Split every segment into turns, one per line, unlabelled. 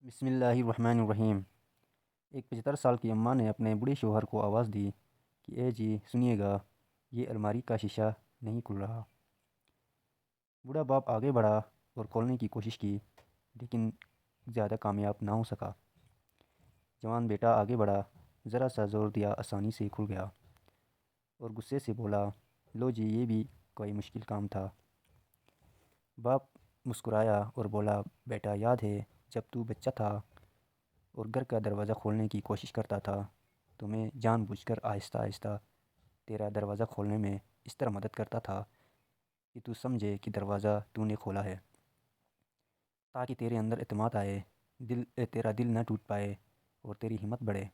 بسم اللہ الرحمن الرحیم۔ ایک 75 سال کی اماں نے اپنے بوڑھے شوہر کو آواز دی کہ اے جی سنیے گا، یہ الماری کا شیشہ نہیں کھل رہا۔ بوڑھا باپ آگے بڑھا اور کھولنے کی کوشش کی لیکن زیادہ کامیاب نہ ہو سکا۔ جوان بیٹا آگے بڑھا، ذرا سا زور دیا، آسانی سے کھل گیا اور غصے سے بولا، لو جی یہ بھی کوئی مشکل کام تھا۔ باپ مسکرایا اور بولا، بیٹا یاد ہے جب تو بچہ تھا اور گھر کا دروازہ کھولنے کی کوشش کرتا تھا تو میں جان بوجھ کر آہستہ آہستہ تیرا دروازہ کھولنے میں اس طرح مدد کرتا تھا کہ تو سمجھے کہ دروازہ تو نے کھولا ہے، تاکہ تیرے اندر اعتماد آئے، تیرا دل نہ ٹوٹ پائے اور تیری ہمت بڑھے۔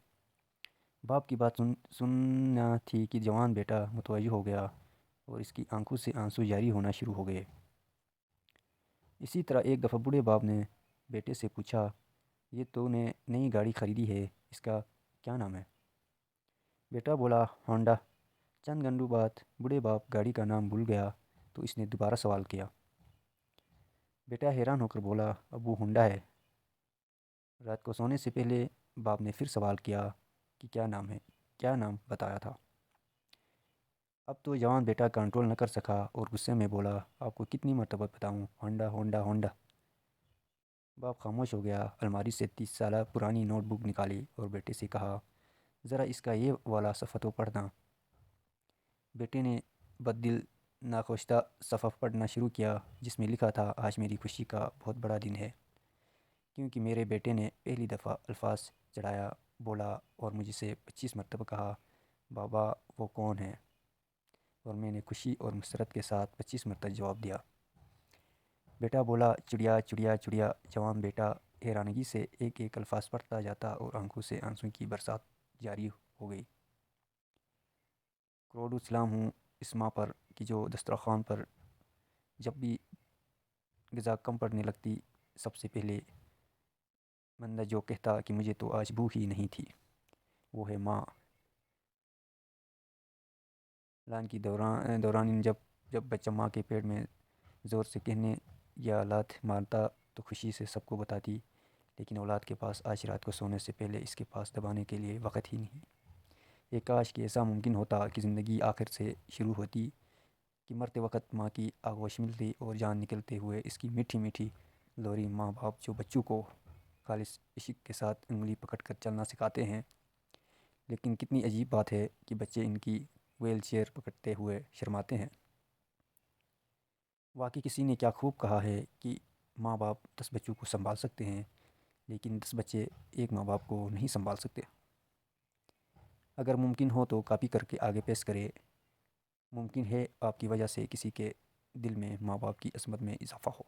باپ کی بات سننا تھی کہ جوان بیٹا متوجہ ہو گیا اور اس کی آنکھوں سے آنسو جاری ہونا شروع ہو گئے۔ اسی طرح ایک دفعہ بوڑھے باپ نے بیٹے سے پوچھا، یہ تو نے نئی گاڑی خریدی ہے، اس کا کیا نام ہے؟ بیٹا بولا، ہونڈا۔ چند گھنٹوں بعد بوڑھے باپ گاڑی کا نام بھول گیا تو اس نے دوبارہ سوال کیا۔ بیٹا حیران ہو کر بولا، ابو ہونڈا ہے۔ رات کو سونے سے پہلے باپ نے پھر سوال کیا کہ کیا نام ہے، کیا نام بتایا تھا؟ اب تو جوان بیٹا کنٹرول نہ کر سکا اور غصے میں بولا، آپ کو کتنی مرتبہ بتاؤں، ہونڈا ہونڈا ہونڈا۔ باپ خاموش ہو گیا، الماری سے 30 سالہ پرانی نوٹ بک نکالی اور بیٹے سے کہا، ذرا اس کا یہ والا صفحہ تو پڑھنا۔ بیٹے نے بددل ناخوشہ صفحہ پڑھنا شروع کیا جس میں لکھا تھا، آج میری خوشی کا بہت بڑا دن ہے کیونکہ میرے بیٹے نے پہلی دفعہ الفاظ چڑھایا، بولا اور مجھ سے 25 مرتبہ کہا، بابا وہ کون ہے؟ اور میں نے خوشی اور مسرت کے ساتھ 25 مرتبہ جواب دیا۔ بیٹا بولا، چڑیا چڑیا چڑیا۔ جوان بیٹا حیرانگی سے ایک ایک الفاظ پڑھتا جاتا اور آنکھوں سے آنسوں کی برسات جاری ہو گئی۔ کروڑوں سلام ہوں اس ماں پر کہ جو دسترخوان پر جب بھی غذا کم پڑنے لگتی، سب سے پہلے بندہ جو کہتا کہ مجھے تو آج بھوک ہی نہیں تھی، وہ ہے ماں۔ لان کی دوران جب بچہ ماں کے پیٹ میں زور سے کہنے یا لات مارتا تو خوشی سے سب کو بتاتی، لیکن اولاد کے پاس آج رات کو سونے سے پہلے اس کے پاس دبانے کے لیے وقت ہی نہیں۔ یہ کاش کہ ایسا ممکن ہوتا کہ زندگی آخر سے شروع ہوتی، کہ مرتے وقت ماں کی آغوش ملتی اور جان نکلتے ہوئے اس کی میٹھی میٹھی لوری۔ ماں باپ جو بچوں کو خالص عشق کے ساتھ انگلی پکڑ کر چلنا سکھاتے ہیں، لیکن کتنی عجیب بات ہے کہ بچے ان کی ویل چیئر پکڑتے ہوئے شرماتے ہیں۔ واقعی کسی نے کیا خوب کہا ہے کہ ماں باپ 10 بچوں کو سنبھال سکتے ہیں لیکن 10 بچے ایک ماں باپ کو نہیں سنبھال سکتے۔ اگر ممکن ہو تو کاپی کر کے آگے پیش کرے۔ ممکن ہے آپ کی وجہ سے کسی کے دل میں ماں باپ کی عظمت میں اضافہ ہو۔